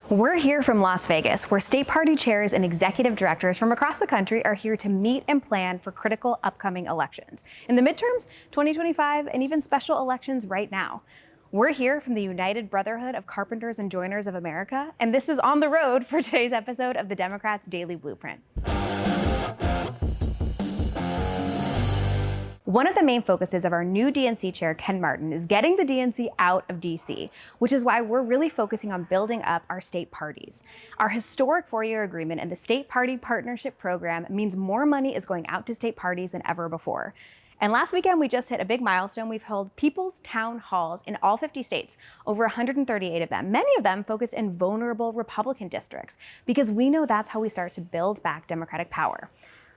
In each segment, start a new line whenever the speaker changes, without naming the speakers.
We're here from Las Vegas, where state party chairs and executive directors from across the country are here to meet and plan for critical upcoming elections. In the midterms, 2025, and even special elections right now. We're here from the United Brotherhood of Carpenters and Joiners of America, and this is On the Road for today's episode of the Democrats' Daily Blueprint. One of the main focuses of our new DNC chair, Ken Martin, is getting the DNC out of DC, which is why we're really focusing on building up our state parties. Our historic 4-year agreement and the State Party Partnership Program means more money is going out to state parties than ever before. And last weekend, we just hit a big milestone. We've held people's town halls in all 50 states, over 138 of them, many of them focused in vulnerable Republican districts, because we know that's how we start to build back Democratic power.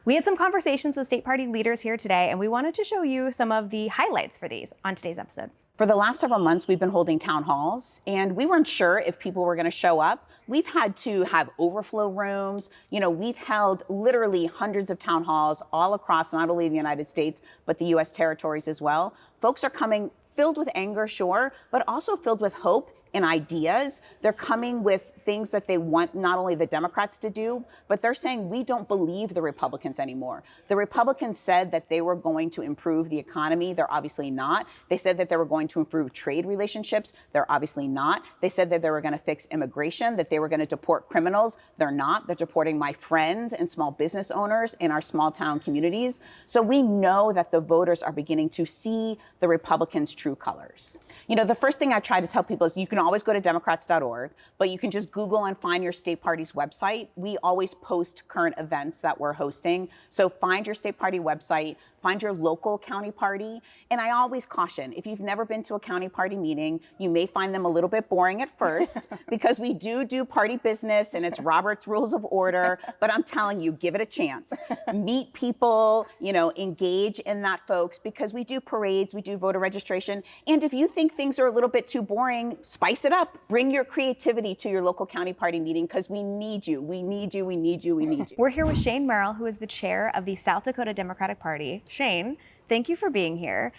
We had some conversations with state party leaders here today, and we wanted to show you some of the highlights for these on today's episode.
For the last several months, we've been holding town halls, and we weren't sure if people were going to show up. We've had to have overflow rooms. We've held literally hundreds of town halls all across not only the United States, but the U.S. territories as well. Folks are coming filled with anger, sure, but also filled with hope and ideas. They're coming with things that they want not only the Democrats to do, but they're saying we don't believe the Republicans anymore. The Republicans said that they were going to improve the economy. They're obviously not. They said that they were going to improve trade relationships. They're obviously not. They said that they were going to fix immigration, that they were going to deport criminals. They're not. They're deporting my friends and small business owners in our small town communities. So we know that the voters are beginning to see the Republicans' true colors. The first thing I try to tell people is you can always go to Democrats.org, but you can just Google and find your state party's website. We always post current events that we're hosting. So find your state party website, find your local county party. And I always caution, if you've never been to a county party meeting, you may find them a little bit boring at first because we do party business and it's Robert's Rules of Order. But I'm telling you, give it a chance. Meet people, engage in that, folks, because we do parades, we do voter registration. And if you think things are a little bit too boring, spice it up. Bring your creativity to your local county party meeting because we need you. We need you. We need you. We need you.
We're here with Shane Merrill, who is the chair of the South Dakota Democratic Party. Shane, thank you for being here.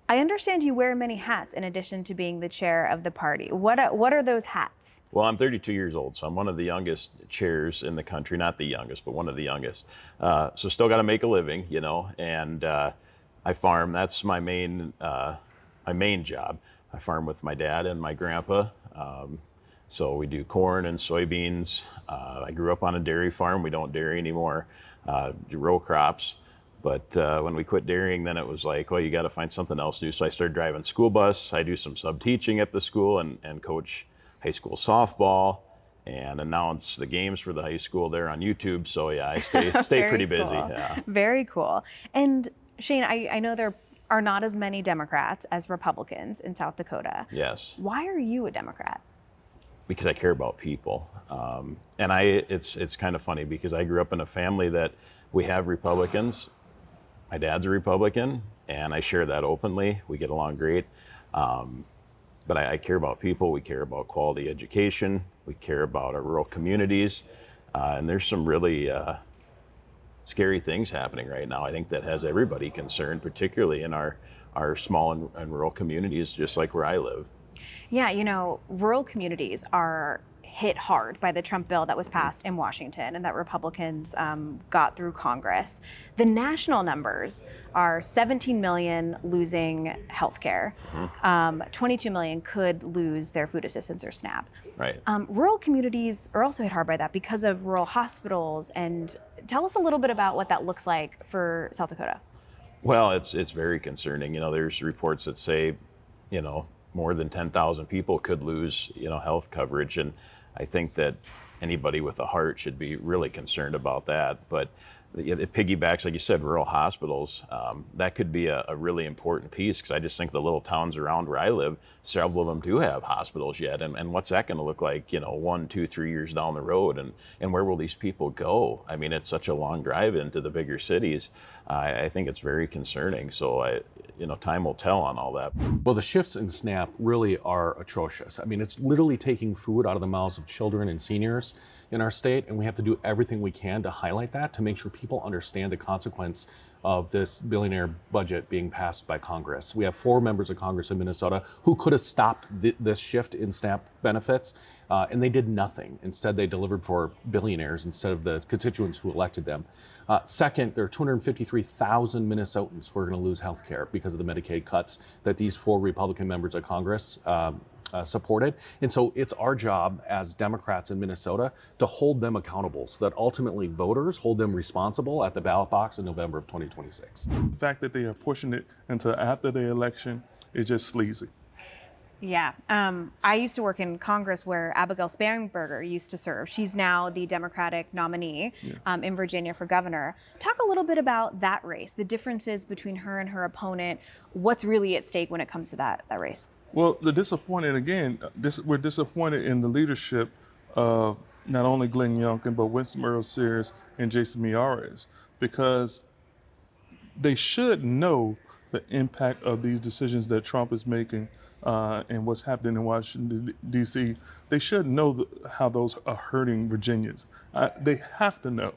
I understand you wear many hats in addition to being the chair of the party. What are those hats?
Well, I'm 32 years old, so I'm one of the youngest chairs in the country. Not the youngest, but one of the youngest. So still got to make a living, and I farm. That's my main job. I farm with my dad and my grandpa. So we do corn and soybeans. I grew up on a dairy farm. We don't dairy anymore. Do row crops. But when we quit dairying, then it was like, well, you got to find something else to do. So I started driving school bus. I do some sub-teaching at the school and coach high school softball and announce the games for the high school there on YouTube. So yeah, I stay pretty busy.
Cool.
Yeah.
Very cool. And Shane, I know there are not as many Democrats as Republicans in South Dakota.
Yes.
Why are you a Democrat?
Because I care about people. And it's kind of funny because I grew up in a family that we have Republicans. My dad's a Republican, and I share that openly. We get along great. But I care about people. We care about quality education. We care about our rural communities. And there's some really scary things happening right now. I think that has everybody concerned, particularly in our small and rural communities, just like where I live.
Yeah, rural communities are hit hard by the Trump bill that was passed in Washington and that Republicans got through Congress. The national numbers are 17 million losing health care. 22 million could lose their food assistance or SNAP.
Right.
Rural communities are also hit hard by that because of rural hospitals. And tell us a little bit about what that looks like for South Dakota.
Well, it's very concerning. There's reports that say, more than 10,000 people could lose, health coverage. And I think that anybody with a heart should be really concerned about that. But it piggybacks, like you said, rural hospitals. That could be a really important piece because I just think the little towns around where I live, several of them do have hospitals yet. And what's that going to look like, 1, 2, 3 years down the road? And where will these people go? I mean, it's such a long drive into the bigger cities. I think it's very concerning. So time will tell on all that.
Well, the shifts in SNAP really are atrocious. I mean, it's literally taking food out of the mouths of children and seniors in our state, and we have to do everything we can to highlight that, to make sure people understand the consequence of this billionaire budget being passed by Congress. We have 4 members of Congress in Minnesota who could have stopped this shift in SNAP benefits, and they did nothing. Instead, they delivered for billionaires instead of the constituents who elected them. Second, there are 253,000 Minnesotans who are going to lose health care because of the Medicaid cuts that these 4 Republican members of Congress supported. And so it's our job as Democrats in Minnesota to hold them accountable so that ultimately voters hold them responsible at the ballot box in November of 2026.
The fact that they are pushing it until after the election is just sleazy.
Yeah. I used to work in Congress where Abigail Spanberger used to serve. She's now the Democratic nominee in Virginia for governor. Talk a little bit about that race, the differences between her and her opponent, what's really at stake when it comes to that race.
Well, we're disappointed in the leadership of not only Glenn Youngkin, but Winston Merrill Sears and Jason Miyares, because they should know the impact of these decisions that Trump is making and what's happening in Washington, D.C. They should know how those are hurting Virginians. They have to know.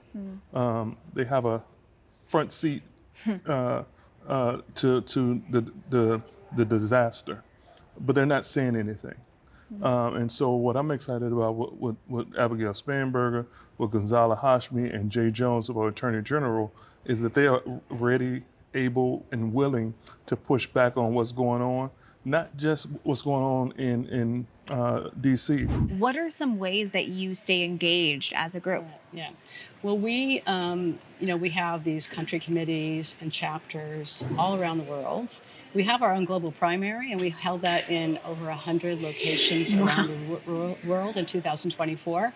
They have a front seat to the disaster, but they're not saying anything. And so what I'm excited about with Abigail Spanberger, with Gonzalo Hashmi and Jay Jones, our Attorney General, is that they are ready, able, and willing to push back on what's going on, not just what's going on in D.C.
What are some ways that you stay engaged as a group?
Yeah. Well, we have these country committees and chapters all around the world. We have our own global primary, and we held that in over 100 locations around the world in 2024.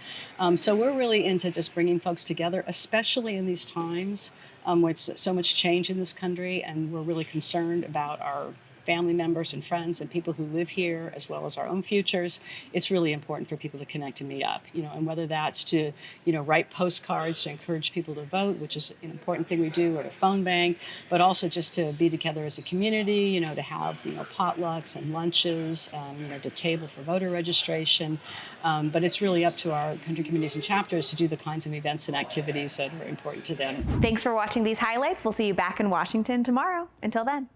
So we're really into just bringing folks together, especially in these times with so much change in this country, and we're really concerned about our family members and friends and people who live here, as well as our own futures. It's really important for people to connect and meet up, and whether that's to, write postcards to encourage people to vote, which is an important thing we do, or to phone bank, but also just to be together as a community, to have, potlucks and lunches, to table for voter registration. But it's really up to our country committees and chapters to do the kinds of events and activities that are important to them.
Thanks for watching these highlights. We'll see you back in Washington tomorrow. Until then.